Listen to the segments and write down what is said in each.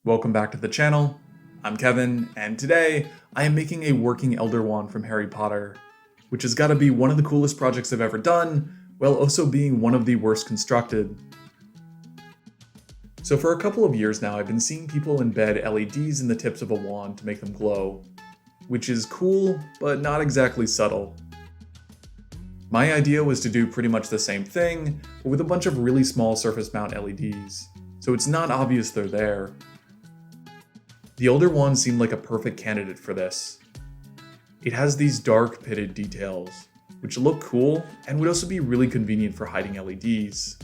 Welcome back to the channel. I'm Kevin, and today I am making a working Elder Wand from Harry Potter, which has got to be one of the coolest projects I've ever done, while also being one of the worst constructed. So for a couple of years now, I've been seeing people embed LEDs in the tips of a wand to make them glow, which is cool, but not exactly subtle. My idea was to do pretty much the same thing, but with a bunch of really small surface mount LEDs, so it's not obvious they're there. The Elder Wand seemed like a perfect candidate for this. It has these dark pitted details, which look cool and would also be really convenient for hiding LEDs.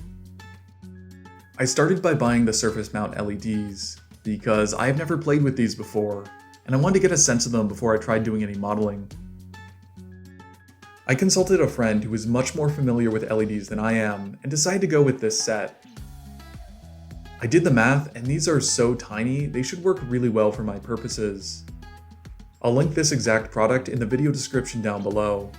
I started by buying the surface mount LEDs, because I have never played with these before, and I wanted to get a sense of them before I tried doing any modeling. I consulted a friend who was much more familiar with LEDs than I am, and decided to go with this set. I did the math, and these are so tiny, they should work really well for my purposes. I'll link this exact product in the video description down below.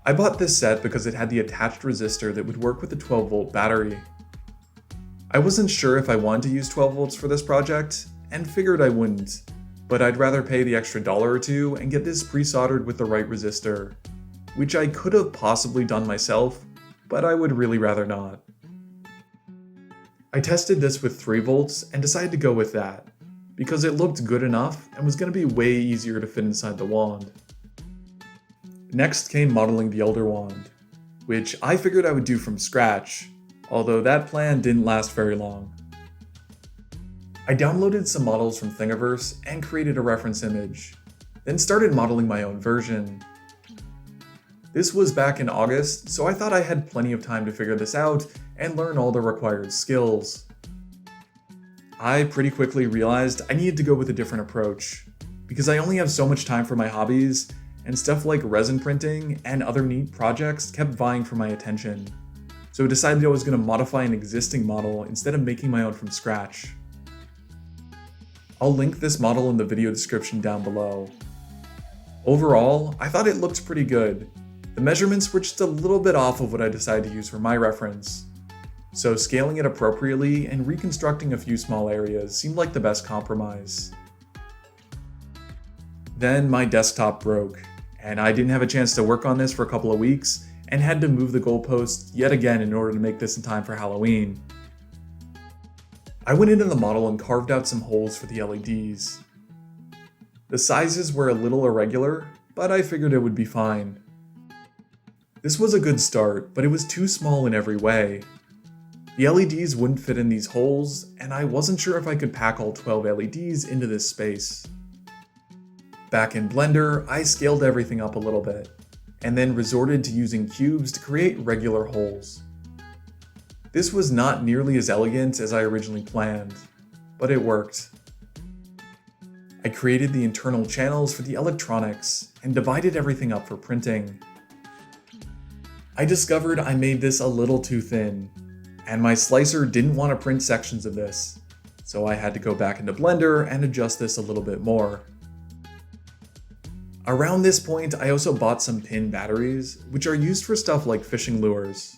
I bought this set because it had the attached resistor that would work with a 12-volt battery. I wasn't sure if I wanted to use 12 volts for this project, and figured I wouldn't, but I'd rather pay the extra $1 or $2 and get this pre-soldered with the right resistor, which I could have possibly done myself, but I would really rather not. I tested this with 3 volts and decided to go with that, because it looked good enough and was going to be way easier to fit inside the wand. Next came modeling the Elder Wand, which I figured I would do from scratch, although that plan didn't last very long. I downloaded some models from Thingiverse and created a reference image, then started modeling my own version. This was back in August, so I thought I had plenty of time to figure this out and learn all the required skills. I pretty quickly realized I needed to go with a different approach, because I only have so much time for my hobbies, and stuff like resin printing and other neat projects kept vying for my attention. So I decided I was going to modify an existing model instead of making my own from scratch. I'll link this model in the video description down below. Overall, I thought it looked pretty good. The measurements were just a little bit off of what I decided to use for my reference, so scaling it appropriately and reconstructing a few small areas seemed like the best compromise. Then my desktop broke, and I didn't have a chance to work on this for a couple of weeks, and had to move the goalpost yet again in order to make this in time for Halloween. I went into the model and carved out some holes for the LEDs. The sizes were a little irregular, but I figured it would be fine. This was a good start, but it was too small in every way. The LEDs wouldn't fit in these holes, and I wasn't sure if I could pack all 12 LEDs into this space. Back in Blender, I scaled everything up a little bit, and then resorted to using cubes to create regular holes. This was not nearly as elegant as I originally planned, but it worked. I created the internal channels for the electronics and divided everything up for printing. I discovered I made this a little too thin, and my slicer didn't want to print sections of this, so I had to go back into Blender and adjust this a little bit more. Around this point, I also bought some pin batteries, which are used for stuff like fishing lures.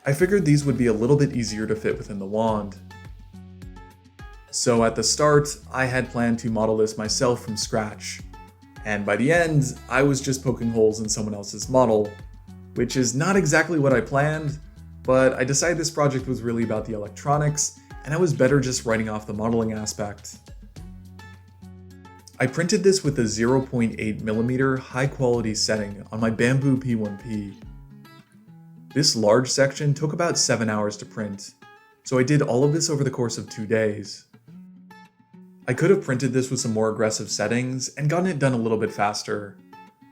I figured these would be a little bit easier to fit within the wand. So at the start, I had planned to model this myself from scratch, and by the end, I was just poking holes in someone else's model, which is not exactly what I planned, but I decided this project was really about the electronics, and I was better just writing off the modeling aspect. I printed this with a 0.8mm high quality setting on my Bamboo P1P. This large section took about 7 hours to print, so I did all of this over the course of 2 days. I could have printed this with some more aggressive settings and gotten it done a little bit faster,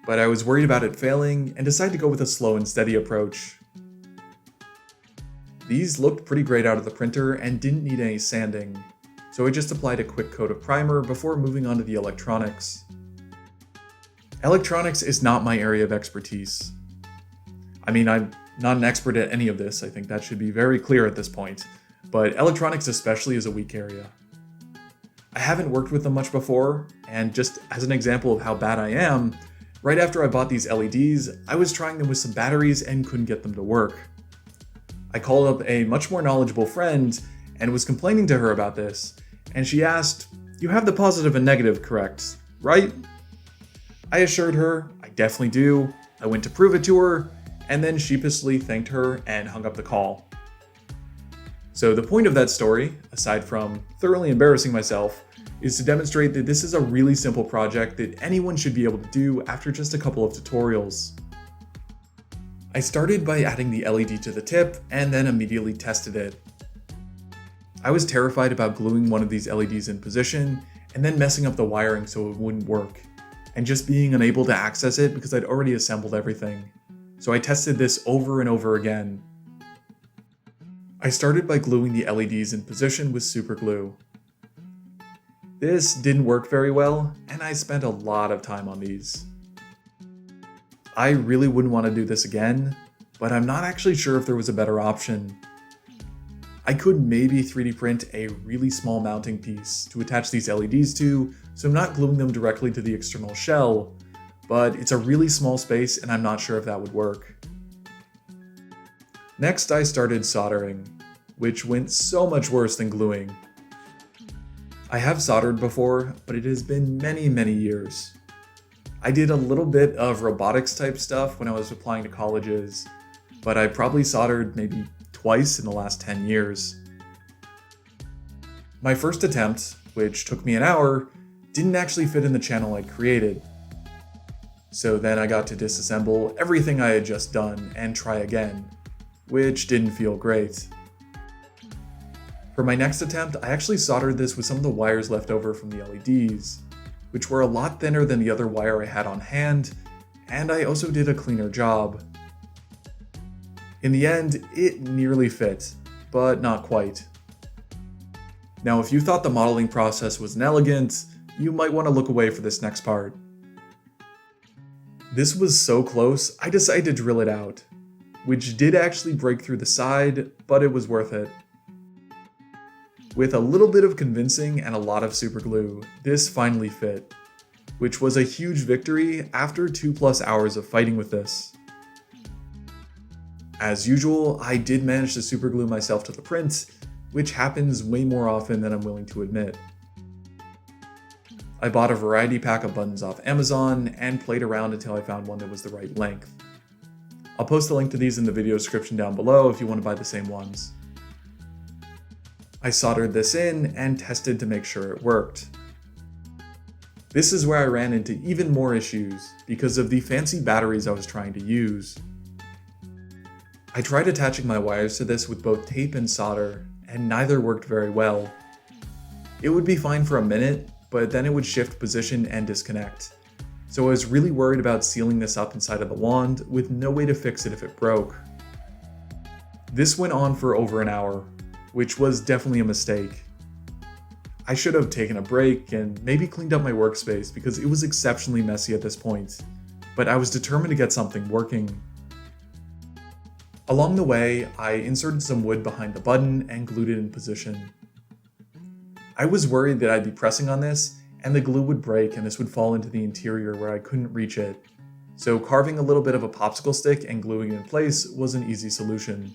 but I was worried about it failing and decided to go with a slow and steady approach. These looked pretty great out of the printer and didn't need any sanding, so I just applied a quick coat of primer before moving on to the electronics. Electronics is not my area of expertise. I mean, I'm not an expert at any of this, I think that should be very clear at this point, but electronics especially is a weak area. I haven't worked with them much before, and just as an example of how bad I am, right after I bought these LEDs, I was trying them with some batteries and couldn't get them to work. I called up a much more knowledgeable friend and was complaining to her about this, and she asked, "You have the positive and negative correct, right?" I assured her, I definitely do. I went to prove it to her, and then sheepishly thanked her and hung up the call. So the point of that story, aside from thoroughly embarrassing myself, is to demonstrate that this is a really simple project that anyone should be able to do after just a couple of tutorials. I started by adding the LED to the tip and then immediately tested it. I was terrified about gluing one of these LEDs in position and then messing up the wiring so it wouldn't work, and just being unable to access it because I'd already assembled everything. So I tested this over and over again. I started by gluing the LEDs in position with super glue. This didn't work very well, and I spent a lot of time on these. I really wouldn't want to do this again, but I'm not actually sure if there was a better option. I could maybe 3D print a really small mounting piece to attach these LEDs to, so I'm not gluing them directly to the external shell, but it's a really small space and I'm not sure if that would work. Next, I started soldering, which went so much worse than gluing. I have soldered before, but it has been many years. I did a little bit of robotics type stuff when I was applying to colleges, but I probably soldered maybe twice in the last 10 years. My first attempt, which took me an hour, didn't actually fit in the channel I'd created. So then I got to disassemble everything I had just done and try again, which didn't feel great. For my next attempt, I actually soldered this with some of the wires left over from the LEDs, which were a lot thinner than the other wire I had on hand, and I also did a cleaner job. In the end, it nearly fit, but not quite. Now, if you thought the modeling process was inelegant, you might want to look away for this next part. This was so close, I decided to drill it out, which did actually break through the side, but it was worth it. With a little bit of convincing and a lot of super glue, this finally fit, which was a huge victory after 2+ hours of fighting with this. As usual, I did manage to super glue myself to the print, which happens way more often than I'm willing to admit. I bought a variety pack of buttons off Amazon and played around until I found one that was the right length. I'll post a link to these in the video description down below if you want to buy the same ones. I soldered this in and tested to make sure it worked. This is where I ran into even more issues because of the fancy batteries I was trying to use. I tried attaching my wires to this with both tape and solder, and neither worked very well. It would be fine for a minute, but then it would shift position and disconnect. So I was really worried about sealing this up inside of the wand with no way to fix it if it broke. This went on for over an hour, which was definitely a mistake. I should have taken a break and maybe cleaned up my workspace because it was exceptionally messy at this point, but I was determined to get something working. Along the way, I inserted some wood behind the button and glued it in position. I was worried that I'd be pressing on this and the glue would break and this would fall into the interior where I couldn't reach it, so carving a little bit of a popsicle stick and gluing it in place was an easy solution.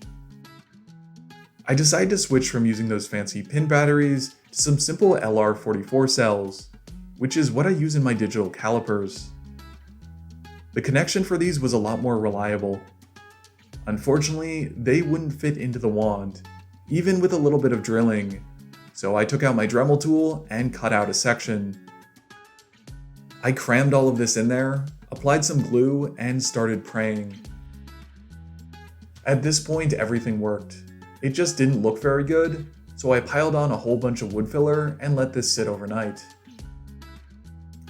I decided to switch from using those fancy pin batteries to some simple LR44 cells, which is what I use in my digital calipers. The connection for these was a lot more reliable. Unfortunately, they wouldn't fit into the wand, even with a little bit of drilling, so I took out my Dremel tool and cut out a section. I crammed all of this in there, applied some glue, and started praying. At this point, everything worked. It just didn't look very good, so I piled on a whole bunch of wood filler and let this sit overnight.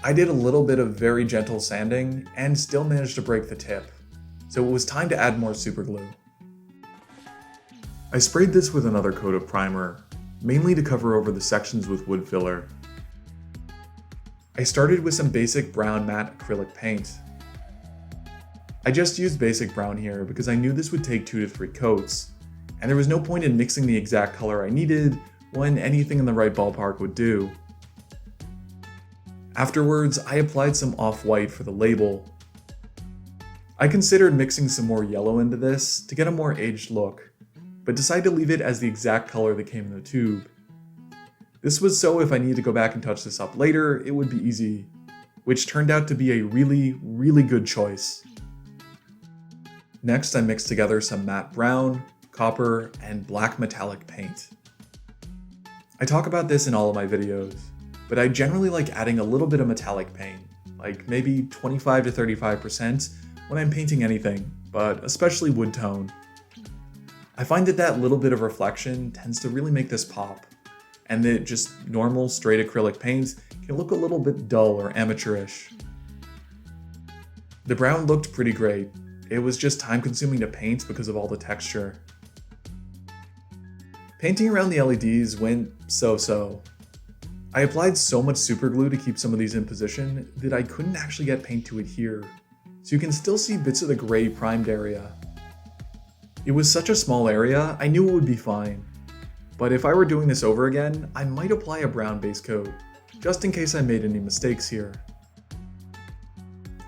I did a little bit of very gentle sanding and still managed to break the tip, so it was time to add more super glue. I sprayed this with another coat of primer, mainly to cover over the sections with wood filler. I started with some basic brown matte acrylic paint. I just used basic brown here because I knew this would take 2 to 3 coats, and there was no point in mixing the exact color I needed when anything in the right ballpark would do. Afterwards, I applied some off-white for the label. I considered mixing some more yellow into this to get a more aged look, but decided to leave it as the exact color that came in the tube. This was so if I needed to go back and touch this up later, it would be easy, which turned out to be a really, really good choice. Next, I mixed together some matte brown, copper, and black metallic paint. I talk about this in all of my videos, but I generally like adding a little bit of metallic paint, like maybe 25 to 35% when I'm painting anything, but especially wood tone. I find that little bit of reflection tends to really make this pop, and that just normal straight acrylic paint can look a little bit dull or amateurish. The brown looked pretty great. It was just time consuming to paint because of all the texture. Painting around the LEDs went so-so. I applied so much super glue to keep some of these in position that I couldn't actually get paint to adhere, so you can still see bits of the gray primed area. It was such a small area, I knew it would be fine, but if I were doing this over again, I might apply a brown base coat, just in case I made any mistakes here.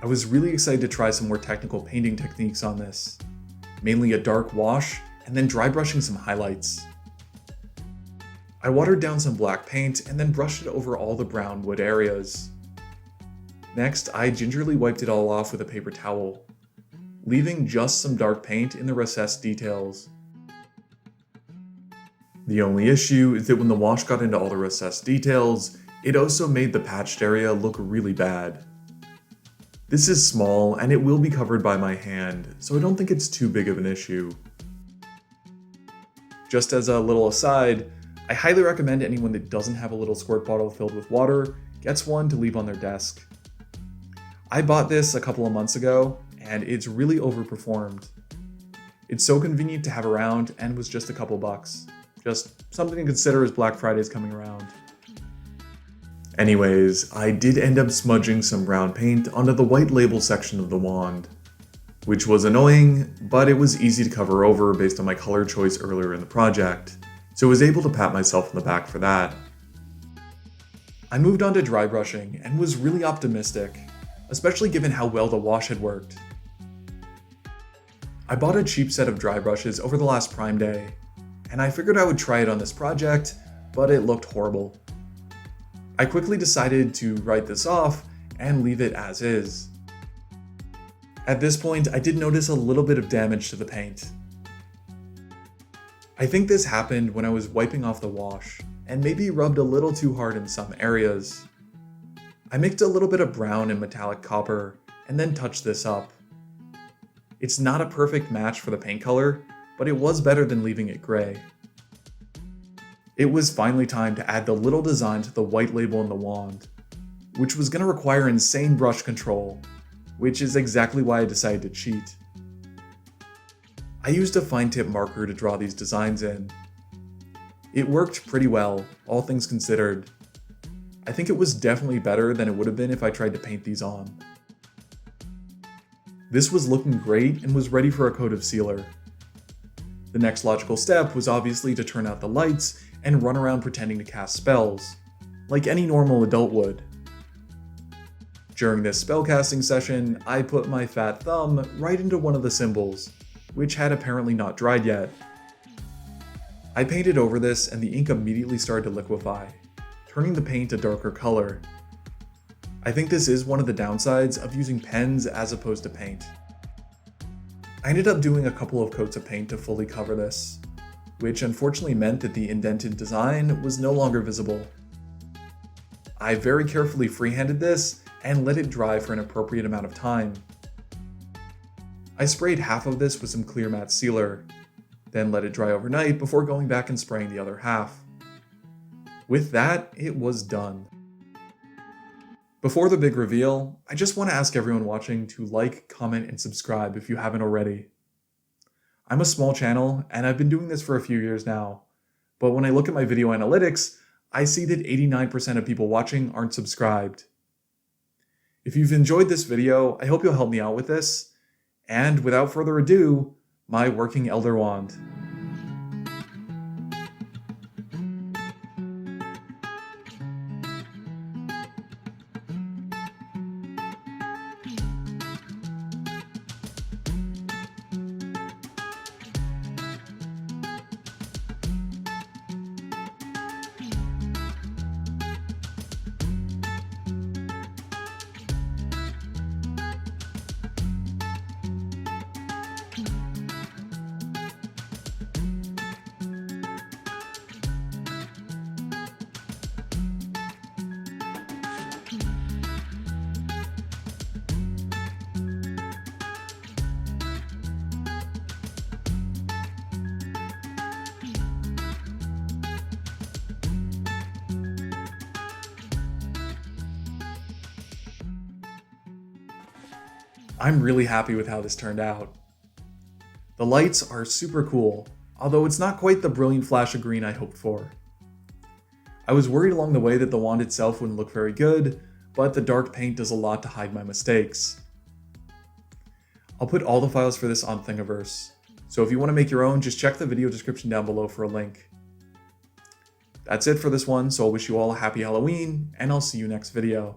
I was really excited to try some more technical painting techniques on this, mainly a dark wash and then dry brushing some highlights. I watered down some black paint and then brushed it over all the brown wood areas. Next, I gingerly wiped it all off with a paper towel, leaving just some dark paint in the recessed details. The only issue is that when the wash got into all the recessed details, it also made the patched area look really bad. This is small and it will be covered by my hand, so I don't think it's too big of an issue. Just as a little aside, I highly recommend anyone that doesn't have a little squirt bottle filled with water gets one to leave on their desk. I bought this a couple of months ago, and it's really overperformed. It's so convenient to have around and was just a couple bucks. Just something to consider as Black Friday is coming around. Anyways, I did end up smudging some brown paint onto the white label section of the wand, which was annoying, but it was easy to cover over based on my color choice earlier in the project, so I was able to pat myself on the back for that. I moved on to dry brushing and was really optimistic, especially given how well the wash had worked. I bought a cheap set of dry brushes over the last Prime Day, and I figured I would try it on this project, but it looked horrible. I quickly decided to write this off and leave it as is. At this point, I did notice a little bit of damage to the paint. I think this happened when I was wiping off the wash, and maybe rubbed a little too hard in some areas. I mixed a little bit of brown and metallic copper, and then touched this up. It's not a perfect match for the paint color, but it was better than leaving it gray. It was finally time to add the little design to the white label in the wand, which was going to require insane brush control, which is exactly why I decided to cheat. I used a fine tip marker to draw these designs in. It worked pretty well, all things considered. I think it was definitely better than it would have been if I tried to paint these on. This was looking great and was ready for a coat of sealer. The next logical step was obviously to turn out the lights and run around pretending to cast spells, like any normal adult would. During this spellcasting session, I put my fat thumb right into one of the symbols, which had apparently not dried yet. I painted over this and the ink immediately started to liquefy, turning the paint a darker color. I think this is one of the downsides of using pens as opposed to paint. I ended up doing a couple of coats of paint to fully cover this, which unfortunately meant that the indented design was no longer visible. I very carefully freehanded this and let it dry for an appropriate amount of time. I sprayed half of this with some clear matte sealer, then let it dry overnight before going back and spraying the other half. With that, it was done. Before the big reveal, I just want to ask everyone watching to like, comment, and subscribe if you haven't already. I'm a small channel, and I've been doing this for a few years now, but when I look at my video analytics, I see that 89% of people watching aren't subscribed. If you've enjoyed this video, I hope you'll help me out with this. And without further ado, my working Elder Wand. I'm really happy with how this turned out. The lights are super cool, although it's not quite the brilliant flash of green I hoped for. I was worried along the way that the wand itself wouldn't look very good, but the dark paint does a lot to hide my mistakes. I'll put all the files for this on Thingiverse, so if you want to make your own, just check the video description down below for a link. That's it for this one, so I'll wish you all a happy Halloween, and I'll see you next video.